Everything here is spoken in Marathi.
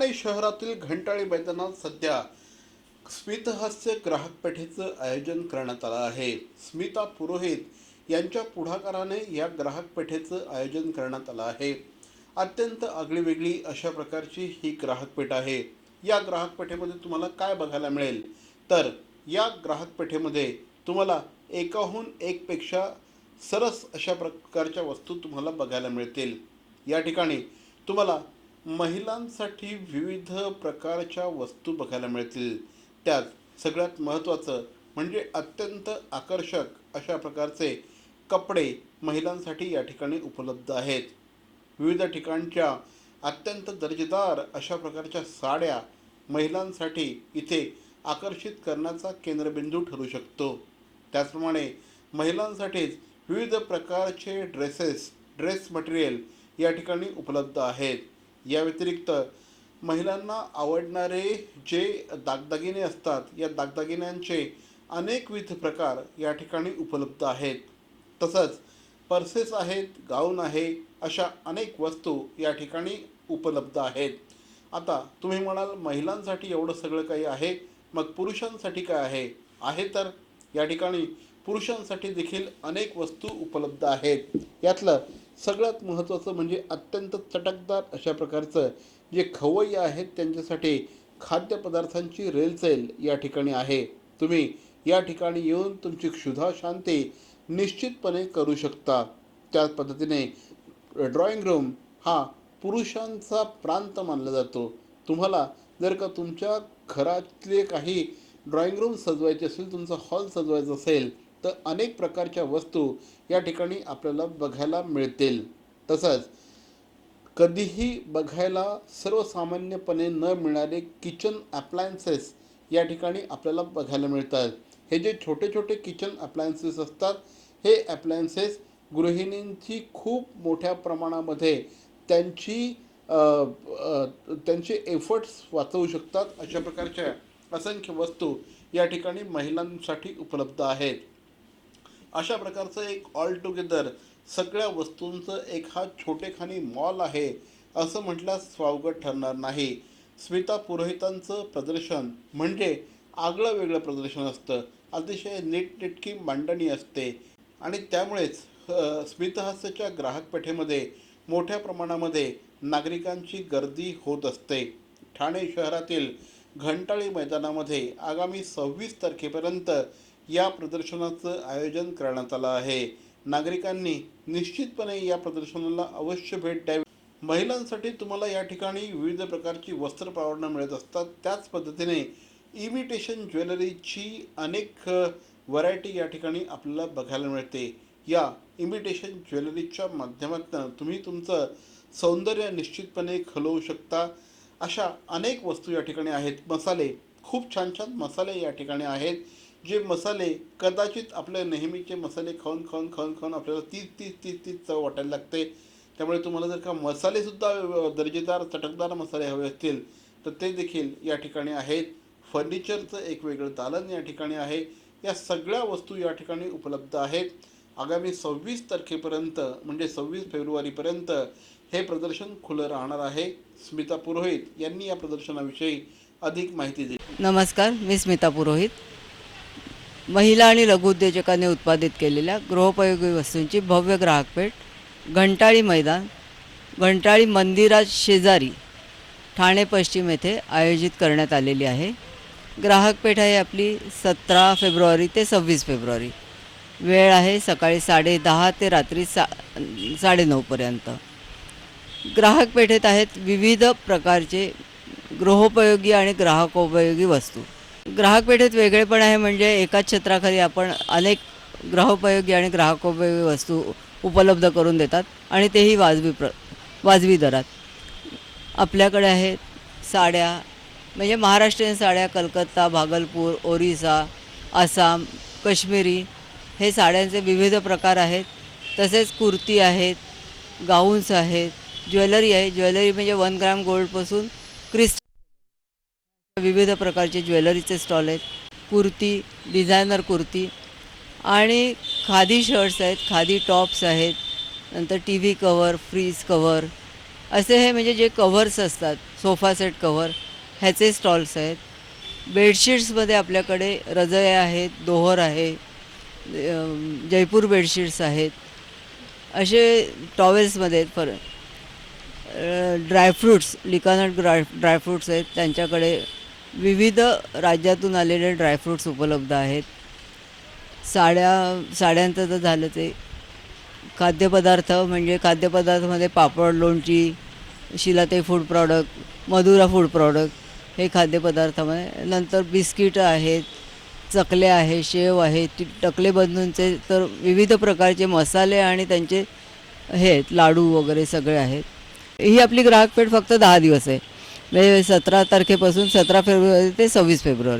ठाणे शहरातील घंटाळी मैदानात सध्या स्मितहास्य ग्राहक पेठेचं आयोजन करण्यात आलं आहे. स्मिता पुरोहित यांच्या पुढाकाराने या ग्राहक पेठेचं आयोजन करण्यात आलं आहे. अत्यंत आगळीवेगळी अशा प्रकारची ही ग्राहक पेठ आहे. या ग्राहक पेठेमध्ये तुम्हाला काय बघायला मिळेल तर या ग्राहक पेठेमध्ये तुम्हाला एकाहून एकपेक्षा सरस अशा प्रकारच्या वस्तू तुम्हाला बघायला मिळतील. या ठिकाणी तुम्हाला महिलांसाठी विविध प्रकारच्या वस्तू बघायला मिळतील. त्यात सगळ्यात महत्त्वाचं म्हणजे अत्यंत आकर्षक अशा प्रकारचे कपडे महिलांसाठी या ठिकाणी उपलब्ध आहेत. विविध ठिकाणच्या अत्यंत दर्जेदार अशा प्रकारच्या साड्या महिलांसाठी इथे आकर्षित करण्याचा केंद्रबिंदू ठरू शकतो. त्याचप्रमाणे महिलांसाठीच विविध प्रकारचे ड्रेस मटेरियल या ठिकाणी उपलब्ध आहेत. या व्यतिरिक्त महिलांना आवडणारे जे दागदागिने असतात या दागदागिन्यांचे अनेकविध प्रकार या ठिकाणी उपलब्ध आहेत. तसंच पर्सेस आहेत, गाऊन आहे, अशा अनेक वस्तू या ठिकाणी उपलब्ध आहेत. आता तुम्ही म्हणाल महिलांसाठी एवढं सगळं काही आहे, मग पुरुषांसाठी काय आहे? आहे तर या ठिकाणी पुरुषांसाठी देखील अनेक वस्तू उपलब्ध आहेत. यातलं सगळ्यात महत्त्वाचं म्हणजे अत्यंत चटकदार अशा प्रकारचं जे खवय्ये आहेत त्यांच्यासाठी खाद्यपदार्थांची रेलचेल या ठिकाणी आहे. तुम्ही या ठिकाणी येऊन तुमची क्षुधा शांती निश्चितपणे करू शकता. त्याच पद्धतीने ड्रॉइंग रूम हा पुरुषांचा प्रांत मानला जातो. तुम्हाला जर का तुमच्या घरातले काही ड्रॉइंग रूम सजवायचे असेल, तुमचा हॉल सजवायचा असेल तर अनेक प्रकारच्या वस्तू या ठिकाणी आपल्याला बघायला मिळतील. तसंच कधीही बघायला सर्वसामान्यपणे न मिळणारे किचन अप्लायन्सेस या ठिकाणी आपल्याला बघायला मिळतात. हे जे छोटे छोटे किचन अप्लायन्सेस असतात हे अप्लायन्सेस गृहिणींची खूप मोठ्या प्रमाणामध्ये त्यांचे एफर्ट्स वाचवू शकतात. अशा प्रकारच्या असंख्य वस्तू या ठिकाणी महिलांसाठी उपलब्ध आहेत. अशा प्रकारचं एक ऑल टुगेदर सगळ्या वस्तूंचं एक हा छोटेखानी मॉल आहे असं म्हटल्यास वावगं ठरणार नाही. स्मिता पुरोहितांचं प्रदर्शन म्हणजे आगळं वेगळं प्रदर्शन असतं. अतिशय नीटनेटकी मांडणी असते आणि त्यामुळेच स्मितहास्याच्या ग्राहक पेठेमध्ये मोठ्या प्रमाणामध्ये नागरिकांची गर्दी होत असते. ठाणे शहरातील घंटाळी मैदानामध्ये आगामी 26 तारखेपर्यंत या प्रदर्शनाचं आयोजन करण्यात आलं आहे. नागरिकांनी निश्चितपणे या प्रदर्शनाला अवश्य भेट द्यावी. महिलांसाठी तुम्हाला या ठिकाणी विविध प्रकारची वस्त्रप्रवरणं मिळत असतात. त्याच पद्धतीने इमिटेशन ज्वेलरीची अनेक व्हरायटी या ठिकाणी आपल्याला बघायला मिळते. या इमिटेशन ज्वेलरीच्या माध्यमातून तुम्ही तुमचं सौंदर्य निश्चितपणे खलवू शकता. अशा अनेक वस्तू या ठिकाणी आहेत. मसाले, खूप छान छान मसाले या ठिकाणी आहेत. जे मसाले कदाचित आपले नेहमीचे मसाले खाऊन आपल्याला तीच चव वाटायला लागते. त्यामुळे तुम्हाला जर का मसालेसुद्धा दर्जेदार चटकदार मसाले हवे असतील तर ते देखील या ठिकाणी आहेत. फर्निचरचं एक वेगळं दालन या ठिकाणी आहे. या सगळ्या वस्तू या ठिकाणी उपलब्ध आहेत. आगामी 26 तारखेपर्यंत म्हणजे 26 फेब्रुवारीपर्यंत हे प्रदर्शन खुलं राहणार आहे. स्मिता पुरोहित यांनी या प्रदर्शनाविषयी अधिक माहिती दिली. नमस्कार, मी स्मिता पुरोहित. महिला आणि लघुउद्योजकांनी उत्पादित केलेल्या गृहोपयोगी वस्तूंची भव्य ग्राहकपेठ घंटाळी मैदान, घंटाळी मंदिरात शेजारी ठाणे पश्चिम येथे आयोजित करण्यात आलेली आहे. ग्राहकपेठ आहे आपली 17 फेब्रुवारी ते 26 फेब्रुवारी. वेळ आहे सकाळी 10:30 ते रात्री 9:30पर्यंत. ग्राहकपेठेत आहेत विविध प्रकारचे गृहोपयोगी आणि ग्राहकोपयोगी वस्तू. ग्राहकपेठेत वेगळेपण आहे म्हणजे एकाच छत्राखाली आपण अनेक गृहोपयोगी आणि ग्राहकोपयोगी वस्तू उपलब्ध करून देतात आणि तेही वाजवी दरात. आपल्याकडे आहेत साड्या म्हणजे महाराष्ट्रीयन साड्या, कलकत्ता, भागलपूर, ओरिसा, आसाम, काश्मीरी हे साड्यांचे विविध प्रकार आहेत. तसेच कुर्ती आहेत, गाऊन्स आहेत, ज्वेलरी आहे. ज्वेलरी म्हणजे 1 ग्रॅम गोल्डपासून विविध प्रकारचे ज्वेलरीचे स्टॉल आहेत. कुर्ती, डिझायनर कुर्ती आणि खादी शर्ट्स आहेत, खादी टॉप्स आहेत. नंतर T V cover, fridge cover, असे हे म्हणजे जे कव्हर्स असतात, सोफा सेट कव्हर ह्याचे स्टॉल्स आहेत. बेडशीट्समध्ये आपल्याकडे रजया आहेत, दोहर आहे, जयपूर बेडशीट्स आहेत. असे टॉवेल्समध्ये ड्रायफ्रूट्स, लिकानट ड्रायफ्रूट्स आहेत, त्यांच्याकडे विविध राज्यातून आलेले ड्रायफ्रूट्स उपलब्ध आहेत. साड्यांचं तर झालं ते. खाद्यपदार्थ म्हणजे खाद्यपदार्थामध्ये पापड, लोणची, शिलाते food product, Madhura food product हे खाद्यपदार्थामध्ये. नंतर बिस्किटं आहेत, चकल्या आहे, शेव आहे, टकले बंधूंचे तर विविध प्रकारचे मसाले आणि त्यांचे हे आहेत, लाडू वगैरे सगळे आहेत. ही आपली ग्राहक पेठ फक्त 10 दिवस आहे, म्हणजे 17 तारखेपासून 17 फेब्रुवारी ते 26 फेब्रुवारी.